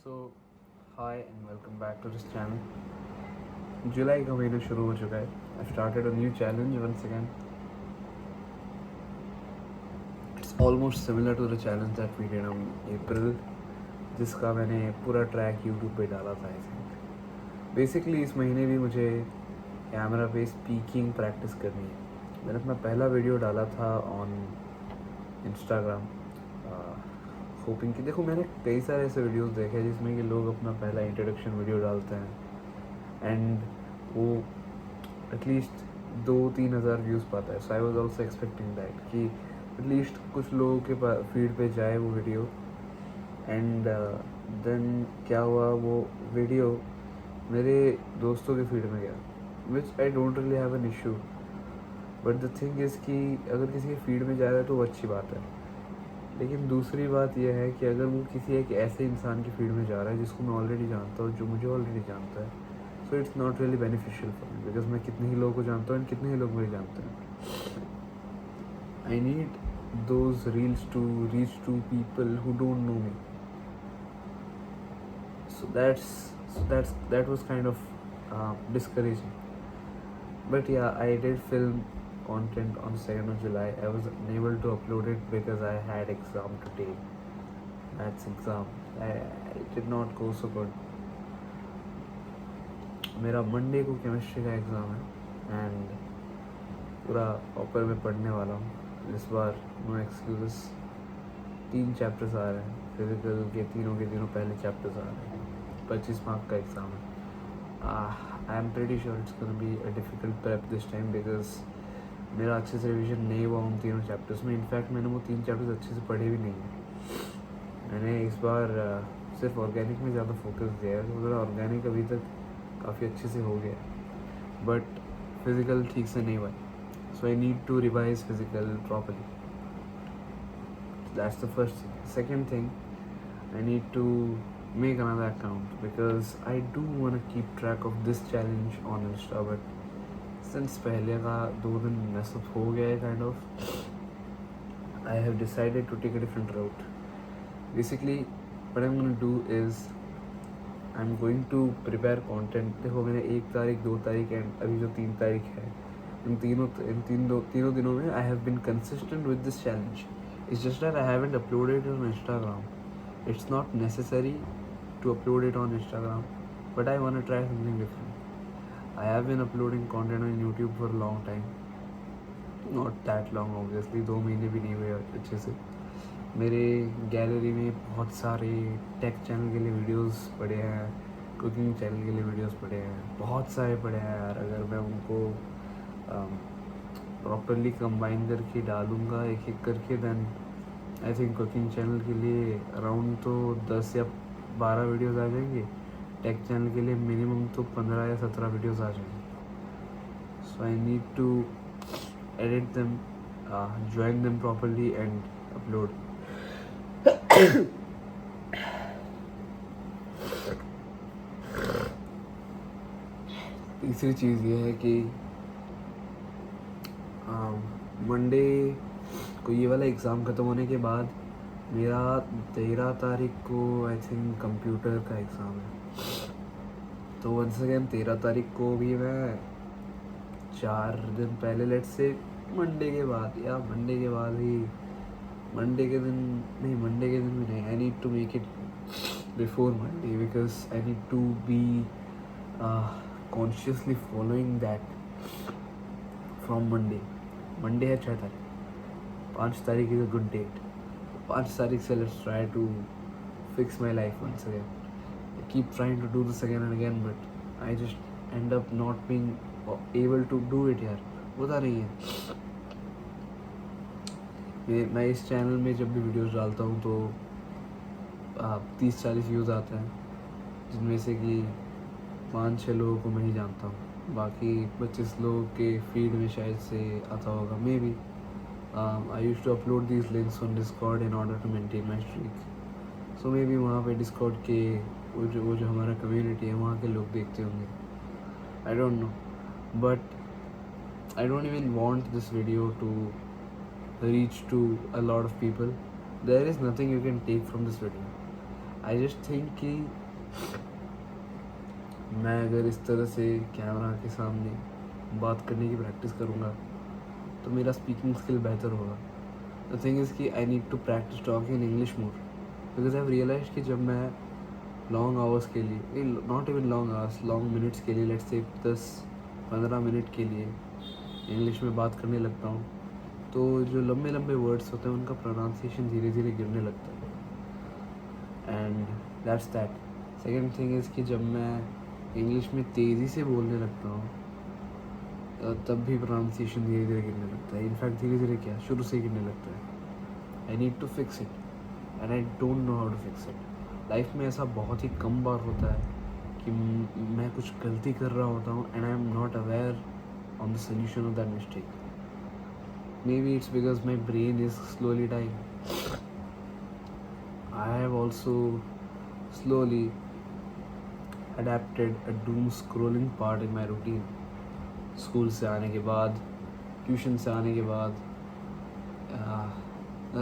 So hi and welcome back to this channel. जुलाई का महीना शुरू हो चुका है। I started a new challenge once again. It's almost similar to the challenge that we did in April, जिसका मैंने पूरा ट्रैक यूट्यूब पे डाला था। आई थिंक बेसिकली इस महीने भी मुझे कैमरा पे स्पीकिंग प्रैक्टिस करनी है। मैंने अपना पहला वीडियो डाला था ऑन इंस्टाग्राम, होपिंग कि देखो, मैंने कई सारे ऐसे वीडियोस देखे हैं जिसमें कि लोग अपना पहला इंट्रोडक्शन वीडियो डालते हैं एंड वो एटलीस्ट 2-3 हज़ार व्यूज़ पाता है। So I was also expecting that कि एटलीस्ट कुछ लोगों के फीड पे जाए वो वीडियो। एंड देन क्या हुआ, वो वीडियो मेरे दोस्तों के फीड में गया, which I don't really have an issue. But the thing is कि अगर किसी के फीड में जा रहा है तो वो अच्छी बात है, लेकिन दूसरी बात यह है कि अगर वो किसी एक ऐसे इंसान की फील्ड में जा रहा है जिसको मैं ऑलरेडी जानता हूँ, जो मुझे ऑलरेडी जानता है, so it's not really beneficial for me, because मैं कितने ही लोगों को जानता हूँ एंड कितने ही लोग मुझे जानते हैं। I need those reels to reach to people who don't know me. That was kind of discouraging. But yeah, I did film content on 2nd of July. I was unable to upload it because I had exam to take. Maths exam. I did not go so good. मेरा Monday को chemistry का exam है and पूरा proper में पढ़ने वाला हूँ इस बार। No excuse. 3 चैप्टर्स आ रहे हैं फिजिकल के तीनों पहले चैप्टर्स आ रहे हैं। 25 मार्क का एग्ज़ाम है। I am pretty sure it's gonna be a difficult prep this time, because मेरा अच्छे से रिविजन नहीं हुआ उन तीनों चैप्टर्स में। इनफैक्ट मैंने वो 3 चैप्टर्स अच्छे से पढ़े भी नहीं हैं। मैंने इस बार सिर्फ ऑर्गेनिक में ज़्यादा फोकस दिया है, तो मेरा ऑर्गेनिक अभी तक काफ़ी अच्छे से हो गया है, बट फिज़िकल ठीक से नहीं हुआ। So I need to revise physical properly. That's the first thing. Second thing, I need to make another account because I do want to keep track of this challenge on Insta, but since पहले का 2 दिन mess up हो गया है kind of, I have decided to take a different route. Basically, what I'm going to do is I'm going to prepare content. देखो, मैंने 1 तारीख 2 तारीख एंड अभी जो 3 तारीख है, तीनों दिनों में I have been consistent with this challenge. It's just that I haven't uploaded it on Instagram. It's not necessary to upload it on Instagram, but I want to try something different. I have been uploading content on YouTube for a long time. Not that long obviously, 2 महीने भी नहीं हुए अच्छे से। मेरे gallery में बहुत सारे टेक चैनल के लिए वीडियोस पड़े हैं, कुकिंग चैनल के लिए वीडियोस पड़े हैं, बहुत सारे पड़े हैं यार। अगर मैं उनको प्रॉपरली कंबाइन करके डालूँगा एक एक करके, then I think cooking channel के लिए अराउंड तो 10 या 12 वीडियोस आ जाएंगे। टेक चैनल के लिए मिनिमम तो 15 या 17 वीडियोस आ जाएंगे। So I need to edit them, join them properly and upload. तीसरी चीज़ ये है कि मंडे को ये वाला एग्ज़ाम ख़त्म होने के बाद मेरा 13 तारीख को आई थिंक कंप्यूटर का एग्ज़ाम है। तो वंस अगेन 13 तारीख को भी मैं 4 दिन पहले, लेट्स से मंडे के बाद या मंडे के बाद ही, मंडे के दिन भी नहीं, I need to make it before Monday because I need to be consciously following that from Monday है 6 तारीख। 5 तारीख इज़ अ गुड डेट। 5 तारीख से let's try to fix my life once again. I keep trying to do this again and again, but I just end up not being able to do it यार। होता नहीं है। मैं इस channel में जब भी वीडियोस डालता हूँ तो 30-40 व्यूज़ आते हैं, जिनमें से कि 5-6 लोगों को मैं ही जानता हूँ। बाकी 25 लोगों के फीड में शायद से आता होगा, maybe. I used to upload these links on Discord in order to maintain my streak. So maybe वहाँ पे डिस्कॉर्ड के वो जो हमारा कम्युनिटी है वहाँ के लोग देखते होंगे, I don't know. But I don't even want this video to reach to a lot of people. There is nothing you can take from this video. I just think कि मैं अगर इस तरह से कैमरा के सामने बात करने की प्रैक्टिस करूँगा तो मेरा स्पीकिंग स्किल बेहतर होगा. द थिंग इज़ कि I need to practice talking in English more, because I have realize कि जब मैं लॉन्ग आवर्स के लिए, not even long hours, long minutes के लिए, लेट्स से 10-15 मिनट के लिए इंग्लिश में बात करने लगता हूँ, तो जो लंबे लंबे वर्ड्स होते हैं उनका प्रोनाउंसिएशन धीरे धीरे गिरने लगता है. And that's that. Second thing is कि जब मैं इंग्लिश में तेज़ी से बोलने लगता हूँ तब भी प्रोनाउंसिएशन धीरे धीरे गिरने लगता है. इनफैक्ट धीरे धीरे क्या, शुरू से गिरने लगता है. I need to fix it and I don't know how to fix it. Life में ऐसा बहुत ही कम बार होता है कि मैं कुछ गलती कर रहा होता हूँ and I am not aware on the solution of that mistake. Maybe it's because my brain is slowly dying. I have also slowly adapted a doom scrolling part in my routine. School से आने के बाद, tuition से आने के बाद,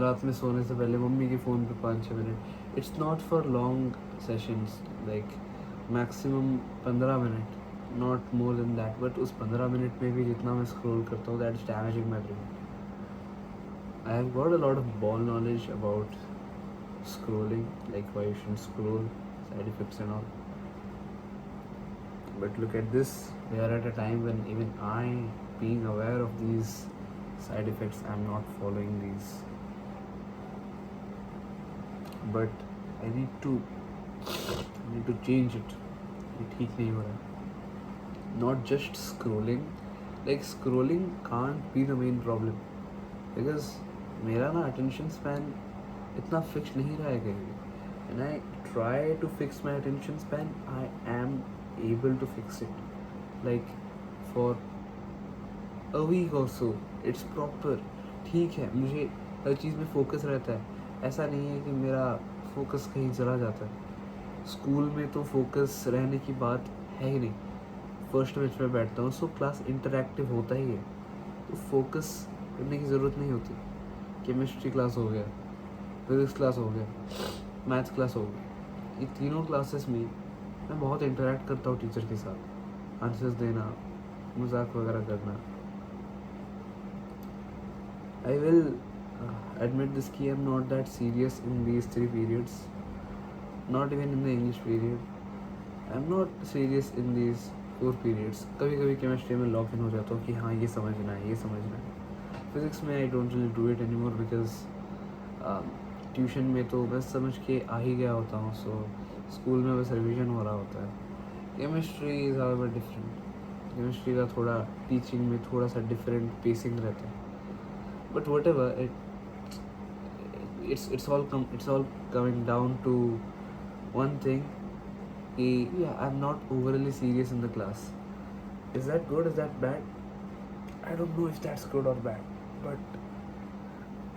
रात में सोने से पहले मम्मी के फ़ोन पे 5-6 minute. It's not for long sessions, like maximum 15 minute, not more than that. But उस 15 मिनट में भी जितना मैं स्क्रॉल करता हूँ, that is damaging my brain. I have got a lot of ball knowledge about scrolling, like why you shouldn't scroll, side effects and all. But look at this, we are at a time when even I, being aware of these side effects, I am not following these. But I need to change it. ये ठीक नहीं हो रहा है. Not just scrolling, like scrolling can't be the main problem, because मेरा ना attention span इतना fix नहीं रहा है कहीं भी. And I try to fix my attention span, I am able to fix it, like for a week और so. It's proper, ठीक है, मुझे हर चीज़ में फोकस रहता है. ऐसा नहीं है कि मेरा फोकस कहीं चला जाता है. स्कूल में तो फोकस रहने की बात है ही नहीं. फर्स्ट बेंच में बैठता हूँ, सो क्लास इंटरैक्टिव होता ही है, तो फोकस करने की ज़रूरत नहीं होती. केमिस्ट्री क्लास हो गया, फिजिक्स क्लास हो गया, मैथ्स क्लास हो गया, ये तीनों क्लासेस में मैं बहुत इंटरेक्ट करता हूँ टीचर के साथ. आंसर्स देना, मजाक वगैरह करना. आई विल एडमिट दिस कि I am not that serious in these 3 periods, not even in the English period. I am not serious in these 4 periods. कभी कभी केमिस्ट्री में लॉक इन हो जाता हूँ कि हाँ ये समझना है, ये समझना है. फिज़िक्स में आई don't really do it anymore, because tuition में तो बस समझ के आ ही गया होता हूँ, सो स्कूल में बस रिवीजन हो रहा होता है. Chemistry is however different. Chemistry का थोड़ा टीचिंग में थोड़ा सा डिफरेंट पेसिंग रहता है. But what ever it's all coming down to one thing, yeah, I'm not overly serious in the class. Is that good, is that bad? I don't know if that's good or bad, but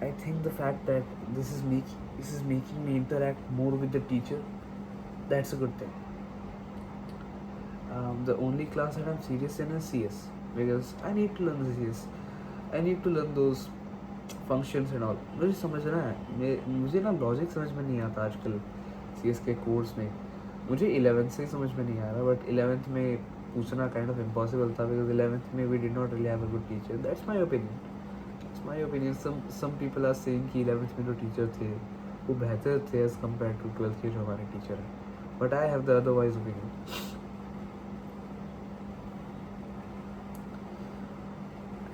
I think the fact that this is making me interact more with the teacher, that's a good thing. The only class that I'm serious in is CS, because I need to learn the CS. I need to learn those functions and all. मुझे समझना है. मुझे ना logic समझ में नहीं आता आजकल CS के कोर्स में. मुझे 11th से ही समझ में नहीं आ रहा, बट 11th में पूछना काइंड ऑफ इम्पॉसिबल था, बिकॉज 11th में we did not really have a good teacher. That's my opinion. Some people are saying कि 11th में जो टीचर थे वो बेहतर थे एज कम्पेयर टू 12th के जो हमारे टीचर हैं, but I have the otherwise opinion.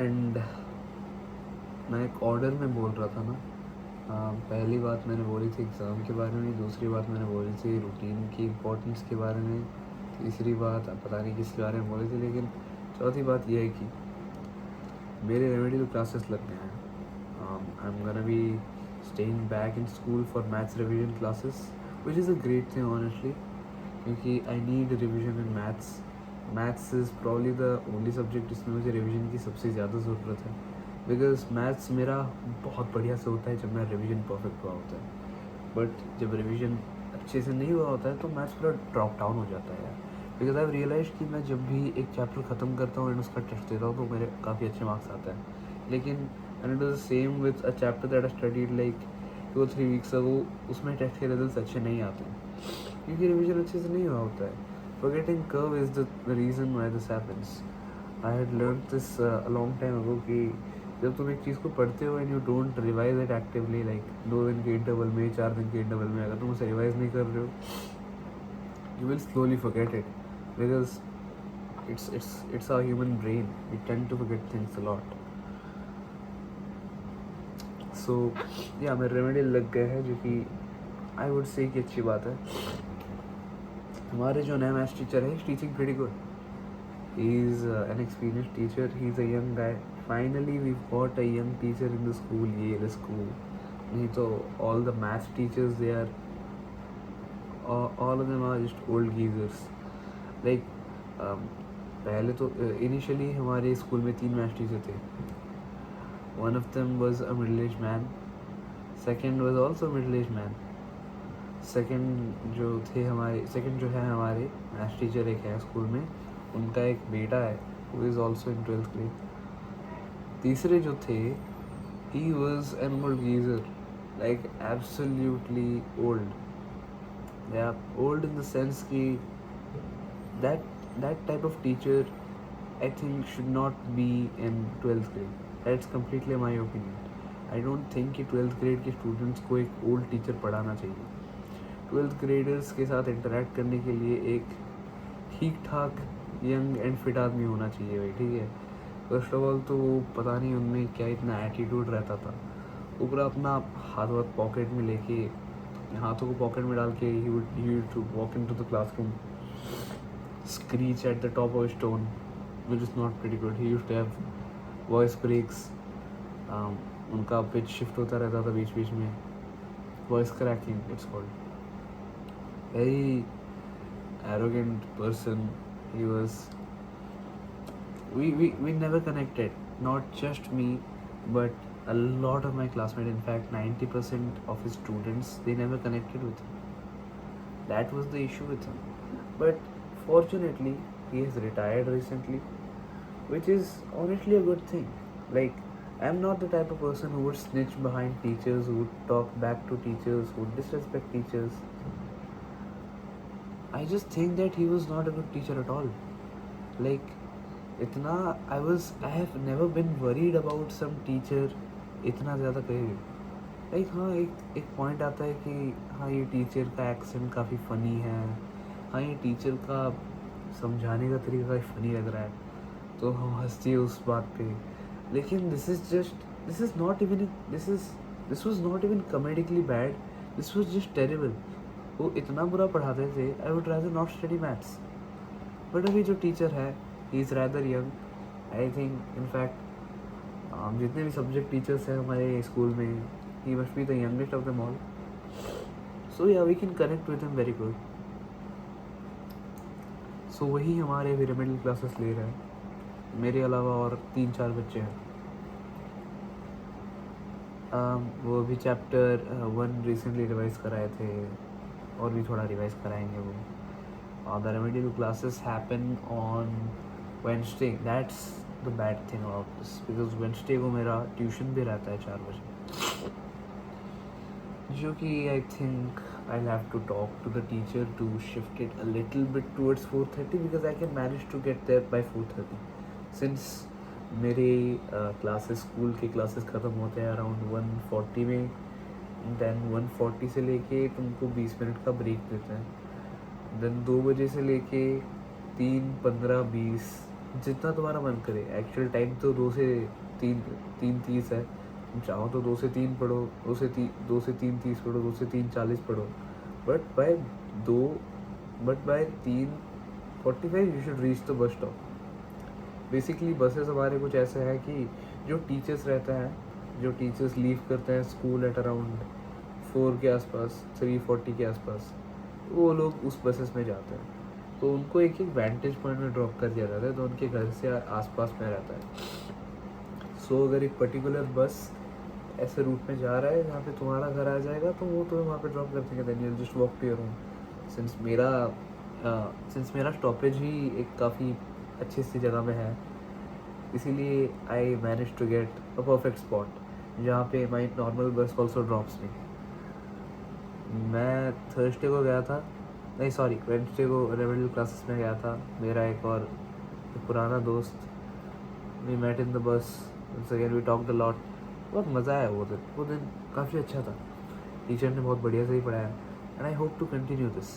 And मैं एक ऑर्डर में बोल रहा था ना. पहली बात मैंने बोली थी एग्ज़ाम के बारे में, दूसरी बात मैंने बोली थी रूटीन की इम्पोर्टेंस के बारे में, तीसरी बात पता नहीं किसके बारे में बोली थी, लेकिन चौथी बात यह है कि मेरे रेमेडियल क्लासेस लग गए हैं. I am gonna be staying back in school for maths revision classes, which is a great thing honestly, क्योंकि I need revision in maths. Maths is probably the only subject जिसमें मुझे revision की सबसे ज़्यादा ज़रूरत है, बिकॉज मैथ्स मेरा बहुत बढ़िया से होता है जब मेरा रिवीजन परफेक्ट हुआ होता है. बट जब रिवीजन अच्छे से नहीं हुआ होता है तो मैथ्स पूरा ड्रॉप डाउन हो जाता है यार. बिकॉज आई रियलाइज कि मैं जब भी एक चैप्टर ख़त्म करता हूँ एंड उसका टेस्ट देता हूँ तो मेरे काफ़ी अच्छे मार्क्स आते हैं. लेकिन and it is the same with a chapter that I studied like 2 or 3 weeks अगो, उसमें टेस्ट के रिजल्ट्स अच्छे नहीं आते हैं. क्योंकि रिविजन अच्छे से नहीं हुआ होता है. Forgetting curve is the reason why this happens. I had learned this a long time ago कि जब तुम एक चीज़ को पढ़ते हो and you don't revise it actively, like 2 दिन के इंटरवल में, 4 दिन के इंटरवल में, अगर तुम उसे रिवाइज नहीं कर रहे हो, you will slowly forget it, because it's our human brain. We tend to forget things a lot. So yeah, मेरे रेमेडियल लग गए हैं, जो कि आई वुड से कि अच्छी बात है. हमारे जो नया मैथ्स टीचर है, teaching pretty good. He is an experienced teacher. He is a young guy. Finally we got a young teacher in the school. ये द स्कूल, नहीं तो all the maths teachers, they are all of them are just old geezers. Like पहले तो initially हमारे school में 3 maths teacher थे. One of them was a middle age man. Second was also middle age man. Second जो है हमारे maths teacher एक है स्कूल में, उनका एक बेटा है who is also in 12th grade. तीसरे जो थे, he was an old geyser, like absolutely old. या ओल्ड इन द सेंस कि that type of teacher I think should not be in 12th grade. That's completely my opinion. I don't think कि 12th grade के students को एक old teacher पढ़ाना चाहिए. 12th graders के साथ interact करने के लिए एक ठीक ठाक यंग एंड फिट आदमी होना चाहिए भाई, ठीक है. फर्स्ट ऑफ ऑल तो पता नहीं उनमें क्या इतना एटीट्यूड रहता था. ऊपर अपना हाथ पॉकेट में लेके, हाथों को पॉकेट में डाल के he would to walk into the classroom, screech at the top of his tone, which is not pretty good. He used to have voice breaks. उनका pitch shift होता रहता था बीच बीच में. Voice cracking, it's called. Very arrogant person he was. We never connected. Not just me, but a lot of my classmates. In fact, 90% of his students, they never connected with him. That was the issue with him. But fortunately, he has retired recently, which is honestly a good thing. Like, I'm not the type of person who would snitch behind teachers, who would talk back to teachers, who would disrespect teachers. I just think that he was not a good teacher at all. Like, I have never been worried about some teacher इतना ज़्यादा कहीं. Like हाँ, एक point आता है कि हाँ ये टीचर का एक्सेंट काफ़ी फ़नी है, हाँ ये टीचर का समझाने का तरीका काफ़ी फ़नी लग रहा है, तो हम हंसते हैं उस बात पे. लेकिन this was not even comedically bad. This was just terrible. वो इतना बुरा पढ़ाते थे, I would rather not study maths. But अभी जो टीचर है, he is rather young. I think in fact जितने भी सब्जेक्ट टीचर्स हैं हमारे स्कूल में, he must be the youngest of them all. So yeah, we can connect with him very good. So वही हमारे अभी मिडिल क्लासेस ले रहे हैं. मेरे अलावा और 3-4 बच्चे हैं. वो अभी चैप्टर 1 रिसेंटली रिवाइज कराए थे, और भी थोड़ा रिवाइज कराएंगे वो. The remedial classes happen on Wednesday. That's the bad thing about this, because Wednesday को मेरा ट्यूशन भी रहता है 4 बजे, जो कि I think I'll have to talk to the teacher to shift it a little bit towards 4:30, because I can manage to get there by 4:30. Since मेरे classes, school के क्लासेस ख़त्म होते हैं अराउंड 1:40 में, देन 1:40 से लेके तुमको 20 मिनट का ब्रेक देते हैं. देन 2 बजे से लेके 3, 15, 20, जितना तुम्हारा मन करे. एक्चुअल टाइम तो 2 से 3:30 है. तुम चाहो तो 2 से 3 पढ़ो, 2 से 3:30 पढ़ो, 2 से 3:40 पढ़ो. But by 3:45 you should reach the bus stop. Basically buses हमारे कुछ ऐसे हैं कि जो टीचर्स रहते हैं, जो टीचर्स लीव करते हैं स्कूल एट अराउंड 4 के आसपास, 3:40 के आसपास, वो लोग उस बसेस में जाते हैं. तो उनको एक वेंटेज पॉइंट में ड्रॉप कर दिया जाता है, तो उनके घर से आसपास में रहता है. सो अगर एक पर्टिकुलर बस ऐसे रूट में जा रहा है जहाँ पे तुम्हारा घर आ जाएगा, तो वो तुम्हें वहाँ पे ड्रॉप कर देंगे. Then you just walk to your home. Since मेरा स्टॉपेज ही एक काफ़ी अच्छी सी जगह में है, इसीलिए I manage to get a perfect spot जहाँ पे my normal bus also drops me. मैं थर्सडे को गया था, नहीं सॉरी, वेडनेसडे को रेमेडियल क्लासेस में गया था, मेरा एक और एक पुराना दोस्त, we met in the bus, once again we talked a lot। बहुत मज़ा आया वो दिन काफ़ी अच्छा था। टीचर ने बहुत बढ़िया से ही पढ़ाया and I hope to continue this.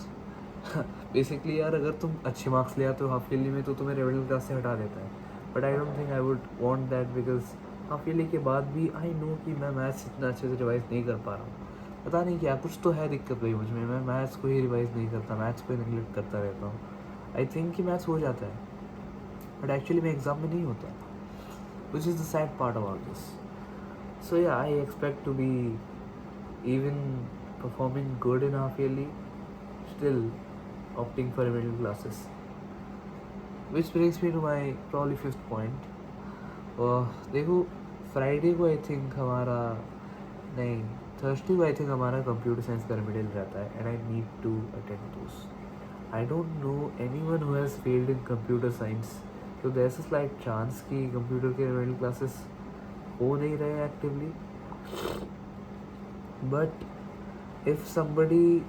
Basically यार, अगर तुम अच्छे मार्क्स ले आते हो हाफ ईयरली में तो तुम्हें रेमेडियल क्लास से हटा देता है, but I don't think I would want that, because half yearly के बाद भी आई नो कि मैं मैथ्स इतना अच्छे से रिवाइज नहीं कर पा रहा हूँ। पता नहीं क्या, कुछ तो है दिक्कत भाई मुझ में, मैं मैथ्स को ही रिवाइज नहीं करता, मैथ्स को ही नेगलेक्ट करता रहता हूँ। आई थिंक कि मैथ्स हो जाता है, बट एक्चुअली मैं एग्ज़ाम में नहीं होता, which is the sad part about this. So yeah, I expect to be even performing good in half yearly, still opting for remedial classes. Which brings me to my probably fifth point. देखो, Friday को I think हमारा, नहीं Thursday को I think हमारा computer science का remedial रहता है and I need to attend those. I don't know anyone who has failed in computer science, तो there is a slight chance कि कंप्यूटर के रेमेडियल क्लासेस हो नहीं रहे actively, but if somebody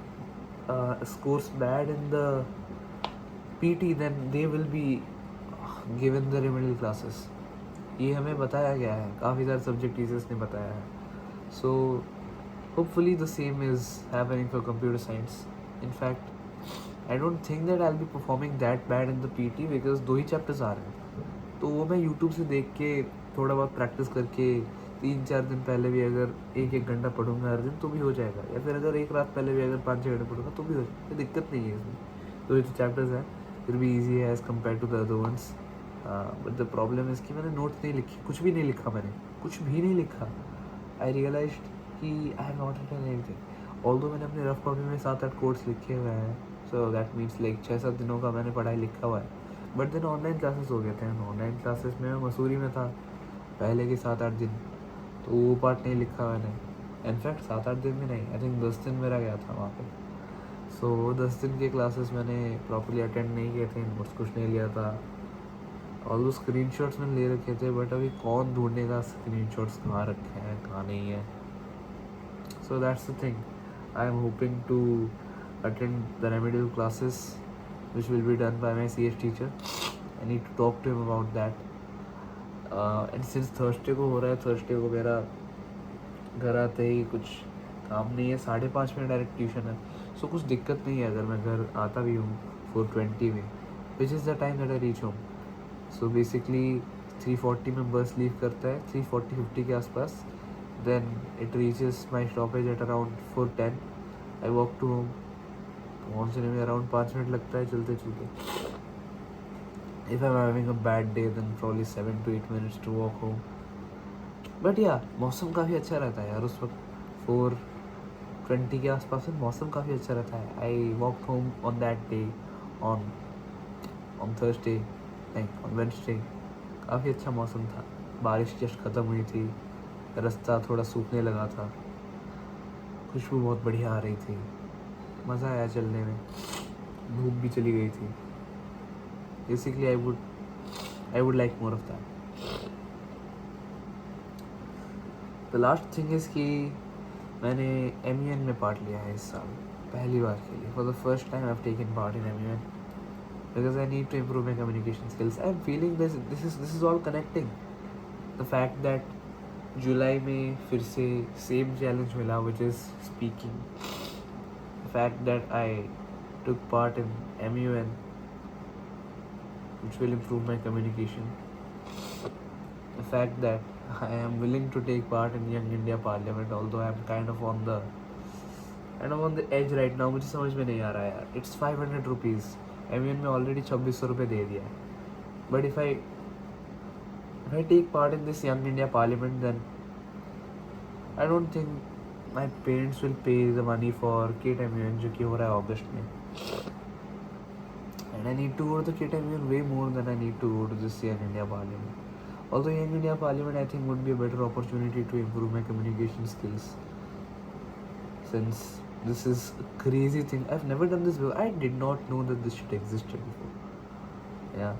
scores bad in the PT then they will be given the remedial classes। ये हमें बताया गया है, काफ़ी सारे सब्जेक्ट टीचर्स ने बताया है। So hopefully the same is happening for computer science. In fact I don't think that I will be performing that bad in the PT, because 2 ही चैप्टर्स आ रहे हैं, तो वो मैं यूट्यूब से देख के थोड़ा बहुत प्रैक्टिस करके 3-4 दिन पहले भी अगर 1-1 घंटा पढ़ूंगा हर दिन तो भी हो जाएगा, या फिर अगर एक रात पहले भी अगर 5-6 घंटे पढ़ूंगा तो भी हो जाएगा, कोई दिक्कत नहीं है इसमें। तो ये जो चैप्टर्स हैं फिर भी ईजी है as compare to the other ones, but the problem is कि मैंने नोट्स नहीं लिखी, कुछ भी नहीं लिखा, मैंने कुछ भी नहीं लिखा। आई रियलाइज कि I have not written anything, although मैंने अपने रफ कॉपी में 7-8 कोड्स लिखे हुए हैं, सो दैट मीन्स लाइक 6-7 दिनों का मैंने पढ़ाई लिखा हुआ है। बट देन ऑनलाइन क्लासेस हो गए थे, ऑनलाइन क्लासेस में मैं मसूरी में था पहले के 7-8 दिन, तो वो पार्ट नहीं लिखा मैंने। इनफैक्ट 7-8 दिन भी नहीं, आई थिंक 10 दिन मेरा गया था वहाँ पे। सो 10 दिन के क्लासेस मैंने प्रॉपर्ली अटेंड नहीं किए थे, नोट्स कुछ नहीं लिया था, ऑल दो स्क्रीन शॉट्स मैंने ले रखे थे, बट अभी कौन ढूंढने का स्क्रीन शॉट्स कहाँ रखे हैं कहाँ नहीं है। So that's the thing, I am hoping to attend the remedial classes which will be done by my CS teacher. I need to talk to him about that. And since Thursday को हो रहा है, Thursday को मेरा घर आते ही कुछ काम नहीं है, 5:30 में डायरेक्ट ट्यूशन है, सो कुछ दिक्कत नहीं है अगर मैं घर आता भी हूँ 4:20 में, which is the time that I reach home. So basically 3:40 में बस लीव करता है, 3:40-50 के आसपास, then it reaches my stoppage at around 4:10। I walk to home, पहुँचने में अराउंड 5 मिनट लगता है चलते चलते। If I am having a bad day then probably 7 to 8 minutes to walk home. But या मौसम काफ़ी अच्छा रहता है यार उस वक्त, 4:20 के आसपास में मौसम काफ़ी अच्छा रहता है। I walk home on that day, on on Thursday, नहीं ऑन वेडनेसडे, काफ़ी अच्छा मौसम था, बारिश जस्ट ख़त्म हुई थी, रास्ता थोड़ा सूखने लगा था, खुशबू बहुत बढ़िया आ रही थी, मज़ा आया चलने में, धूप भी चली गई थी। Basically I would like more of that. The last thing is कि मैंने MEN में पार्ट लिया है इस साल पहली बार के लिए, for the first time I have taken part in MEN, because I need to improve my communication skills. I'm feeling this is all connecting. The fact that जुलाई में फिर से सेम चैलेंज मिला, which is speaking. The fact that I took part in MUN, which will improve my communication. The fact that I am willing to take part in Young India Parliament, although I am kind of on the edge right now. मुझे समझ में नहीं आ रहा है यार. It's 500 rupees. MUN में already 2600 रुपये दे दिया है. But if I take part in this Young India Parliament, then I don't think my parents will pay the money for KIT MUN जो कि हो रहा है अगस्त में. And I need to go to the KIT MUN way more than I need to go to this Young India Parliament. Although Young India Parliament I think would be a better opportunity to improve my communication skills, since this is a crazy thing. I've never done this before. I did not know that this shit existed before. Yeah.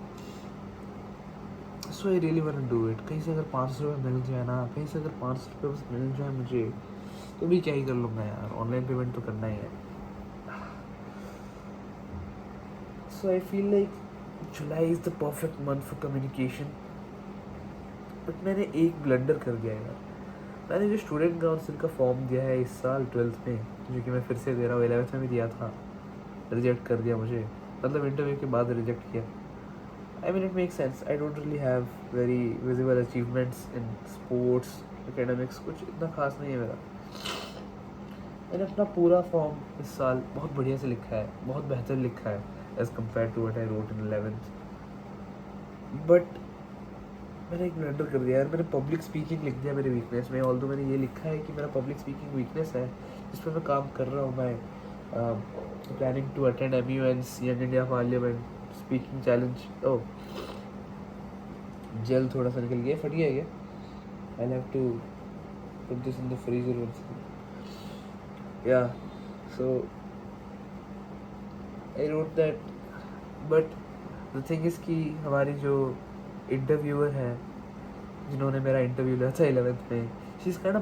So I really want to do it. कहीं से अगर 500 रुपये मिल जाए ना, कहीं से अगर 500 रुपये बस मिल जाए मुझे, तो भी क्या ही कर लूँगा यार. ऑनलाइन पेमेंट तो करना ही है. So I feel like July is the perfect month for communication. But मैंने एक ब्लंडर कर दिया यार. मैंने जो स्टूडेंट काउंसिल का फॉर्म दिया है इस साल 12th में, जो कि मैं फिर से दे रहा हूँ, 11th में भी दिया था, रिजेक्ट कर दिया मुझे. मतलब इंटरव्यू के बाद रिजेक्ट किया. I mean, it makes sense. I don't really have very visible achievements in sports, academics, कुछ इतना खास नहीं है मेरा. मैंने अपना पूरा फॉर्म इस साल बहुत बढ़िया से लिखा है, बहुत बेहतर लिखा है as compare to what I wrote in 11th. But मैंने एक ब्लंडर कर दिया यार. मैंने पब्लिक स्पीकिंग लिख दिया मेरे वीकनेस में. ऑल्दो मैंने ये लिखा है कि मेरा पब्लिक स्पीकिंग वीकनेस है, जिस पर मैं काम कर रहा हूँ. मैं planning to attend MUN's young India parliament speaking challenge. Oh, gel थोड़ा सा निकल गया, फट गया है क्या? I have to put this in the freezer once. या so I wrote that. But the thing is कि हमारी जो इंटरव्यूअर है, जिन्होंने मेरा इंटरव्यू लिया था 11th में, शी इज़ काइंड